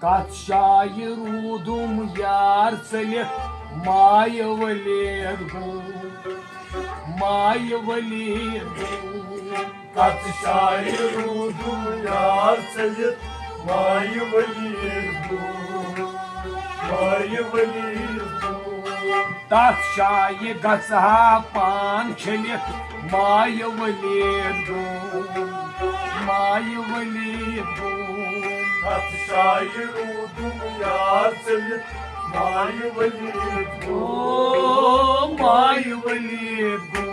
कत शाये रूदुम यार चलित माय वलीद गो माय वलीद गो कत शाये रूदुम यार चलित माय वलीद गो माय वलीद गो तथ शाये गछहा पान छलित माय वलीद गो माय वलीद गो कत शाये रूदुम यार चलित माय वलीद गो माय वलीद गो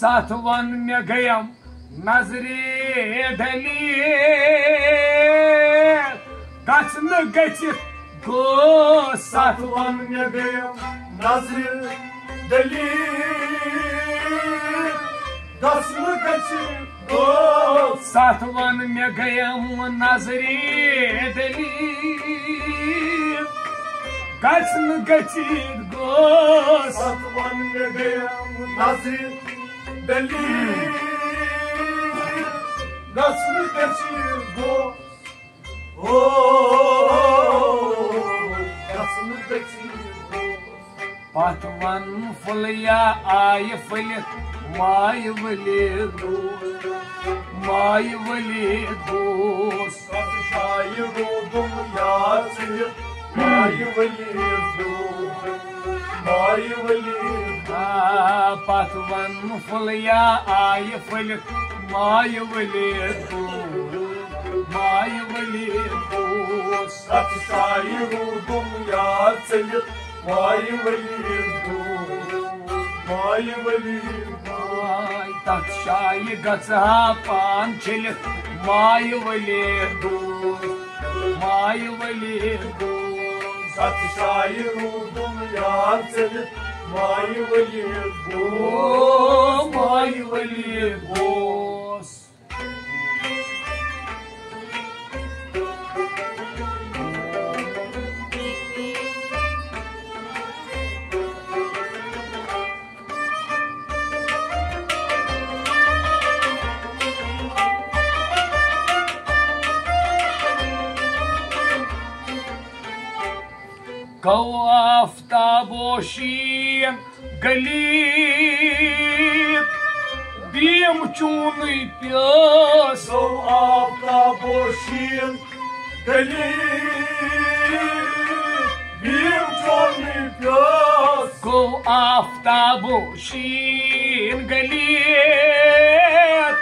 सातवन में गयम नजरे ढली गचन गचित गो सातवन में गयम नजर डली गचन गचित गो सातवन में गयम नजरे ढली गचन गचित गो सातवन में गयम नजर डली गचन गचित गो गचन गचित गो पतवन फलिया आय फलित माय वलीद गो माय वलीद गो कत शाये रूदुम यार चलित माय वलीद गो माय वलीद गो पतवन फलिया आय फलित माय वलीद गो माय वलीद गो कत शाये रूदुम यार चलित माय वलीद गो माय वलीद गो तथ शाये गछहा पान छलित माय वलीद गो माय वलीद गो कत शाये रूदुम यार चलित माय वलीद गो माय वलीद गो गौ आफ्ताबोशीन गलीत बीम चून प्यास गौ आफ्ताबोशीन गलीत बीम चून प्यास गौ आफ्ताबोशीन गलीत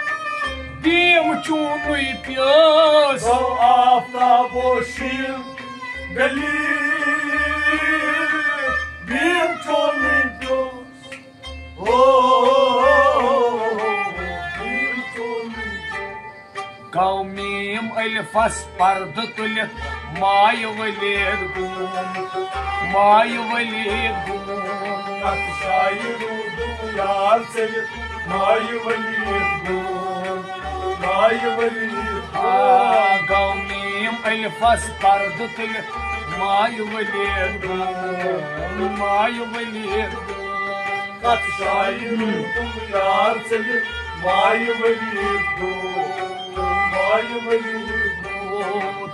बीम चून प्यास गौ आफ्ताबोशीन गलीत बीम चून प्यास बीम चून गौ मीम अलिफस पर्द तुलित माय वलीद गो माय वलीद गो कत शाये रूदुम यार चलित माय वलीद गो माय वलीद गो गौ मीम अलिफस पर्द तुलित माय वलीद गो माय वलीद गो कत शाये रूदुम यार चलित माय वलीद गो माय वलीद गो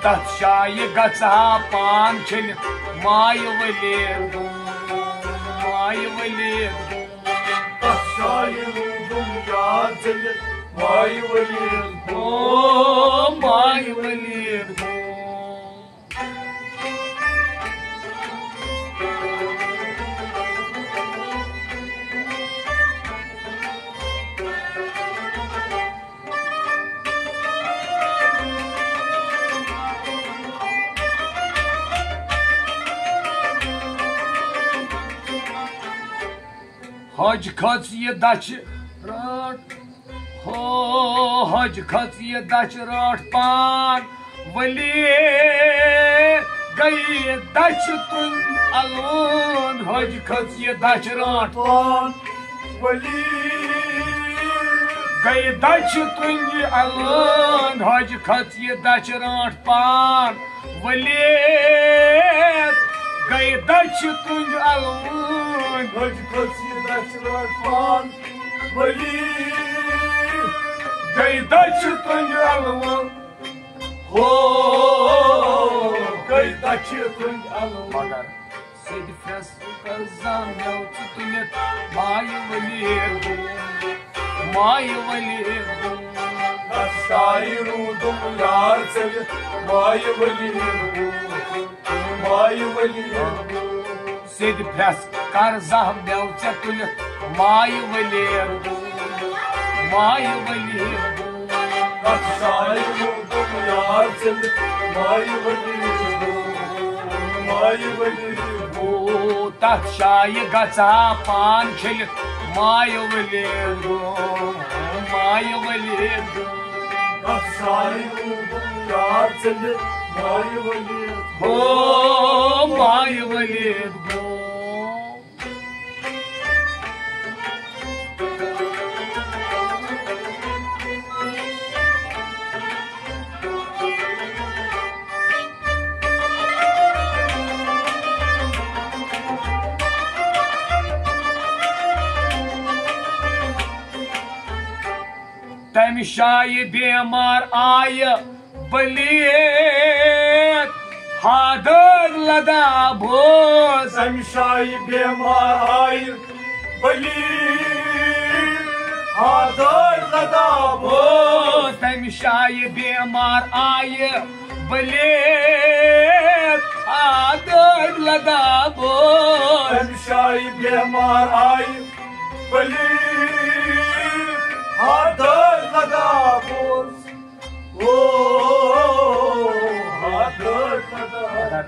तथ शाये गछहा पान छलित माय वलीद गो माय वलीद गो कत शाये रूदुम यार चलित माय वलीद गो माय वलीद गो हज खच ये दच रट हो हज खच ये दच रट पान वली गई दच तुम अलून हज खच ये दच रट पान वली गई दच तुंज अलन हज खत ये दच राट पान वलियत गई दच तुंज अलन हज खत ये दच राट पान वली गई दच तुंज अलन हो गई दच तुंज अलन मगर सिद फैस कर जानो तुलित माय वलियत माय वलियत शायरू तुम यार चल माय वली सिद फैस कर जानो तुलित माय वलियत माय वलियत शायरू तुम यार चल माय वली तथ शाय गचा पान छलित माय वलियत माय वलियत शायरू तुम यार चल माय वली हो माय वलियत हो तम शाय बेमार आय बलियत हादर लदा भोज तम शाय बेमार आय बली हादर लदा भोज तम शाय बेमार आय बलियत हादर लदा भोज तम शाय बेमार आय बली हादर लदा भोज ओ हादर लदा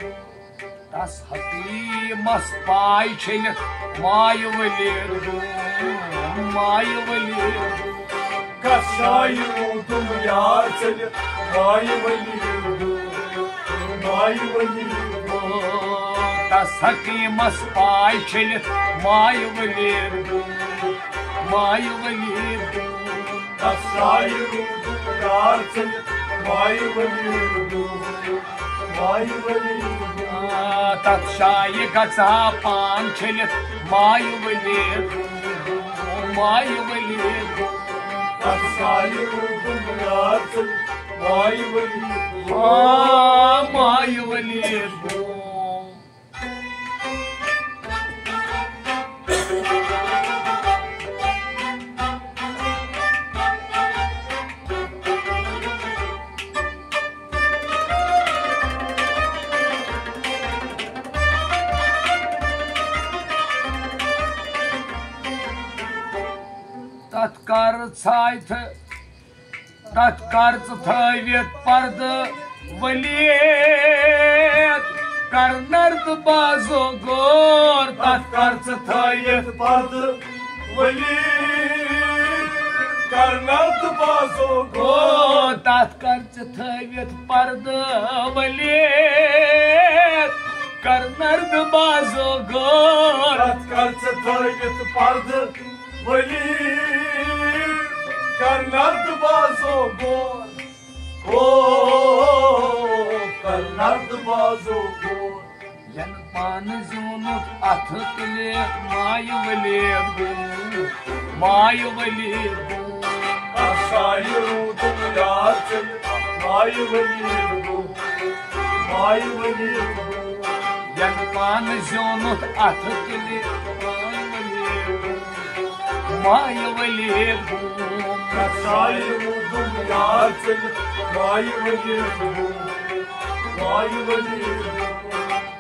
तस हकीमस पाय छलित माय वलियत माय वलियत कशायरू तुम यार चल माय वली तस हकीमस पाय छलित माय वलियत माय वलियत कशायरू तुम यार चल माय वली तथ शाय गचा पान छलित माय वलियत माय वलियत कशायरू तुम यार चल माय वली माय वलियत तत्कर थवित पर्द वलियत कर नर्द बाजो गोर तत्कर थवित पर्द वली करनत बाजो गोर तत्कर थवित पर्द वलियत कर नर्द बाजो गोर तत्कर थवित पर्द वली करनत बाजो गोर ओ करनत बाजो गोर यन पान जूनुत अथ तुले माय वलियत माय वलियत शायरू तुम यार चल माय वली यन पान जूनुत अथ तुले माय वलियत शायरू तुम यार चल माय वली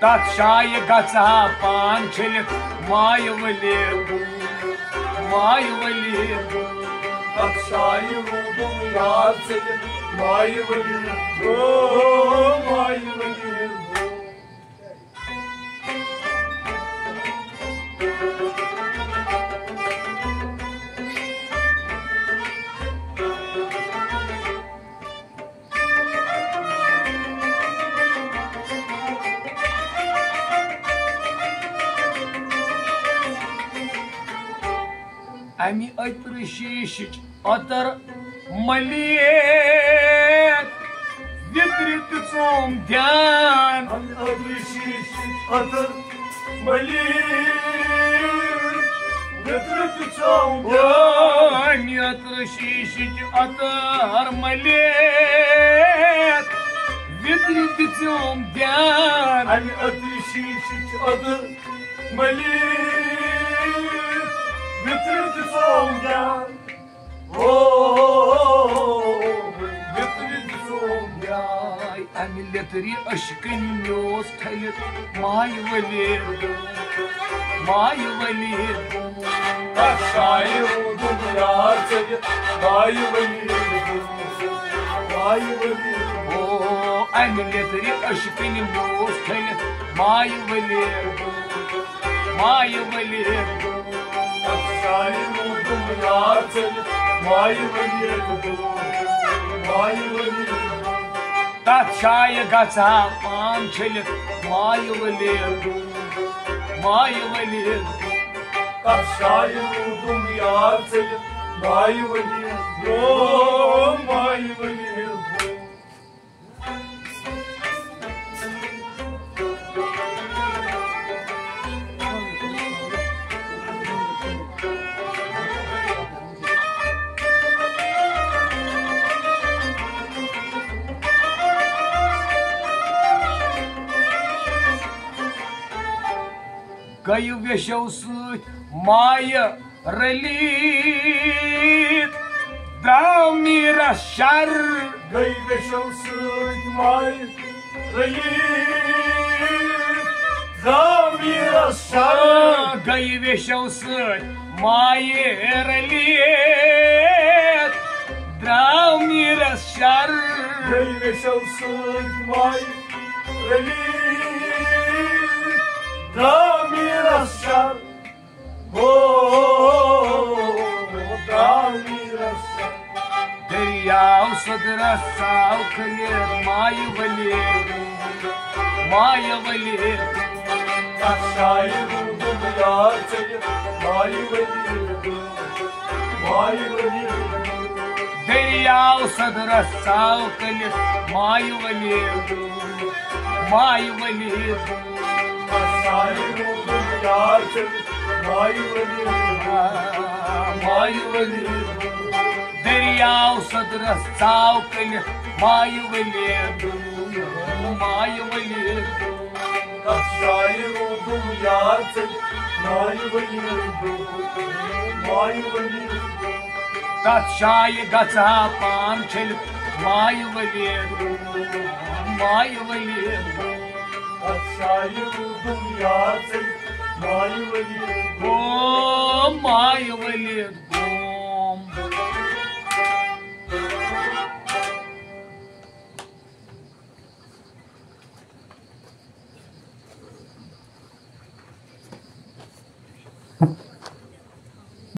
तथ शाय गचा पान छलित माय वलियत माय वलियत शायरू तुम यार चल माय वली अमी अतर शीश अतर मलिक वितरित सोम ध्यान Ami adı şiş adır Malik Götürüp çoğun अमी अतर शीश अतर मलिक वितरित सोम ध्यान Ami adı şiş adır Malik Götürüp çoğun Götürüp çoğun Ay, अमी लेतरी अशकन म्योस थलित माय वलीर Aşağıya oldum ya seni Vay velirim Vay velirim ओ अमी लेतरी अशकन म्योस थलित माय वलीर Aşağıya oldum ya seni Vay velirim Vay velirim तत् शाय गचा पान छलित माय वलीर Aşağıya oldum ya seni Vay velirim Vay velirim गय वेशव सत माय रलित द्राव मीरा शर Gaybe şamsın may Relik Zamir aşağı गय वेशव सत माय रलित द्राव मीरा शर Gaybe şamsın may Relik Zamir aşağı Zamir aşağı दरियाव सदरा साव खलित माय वलीर Aşağıya vurdum ya seni May velirim May velirim दरियाव सदरा साव खलित माय वलीर Aşağıya vurdum ya seni May velirim दरियाव सदरा साव खलित माय वलीर Aşağıya vurdum ya seni May velirim May velirim तत् शाय गचा पान छलित माय वलीर Aşağıya vurdum ya seni May velirim ओम माय वलीर ओम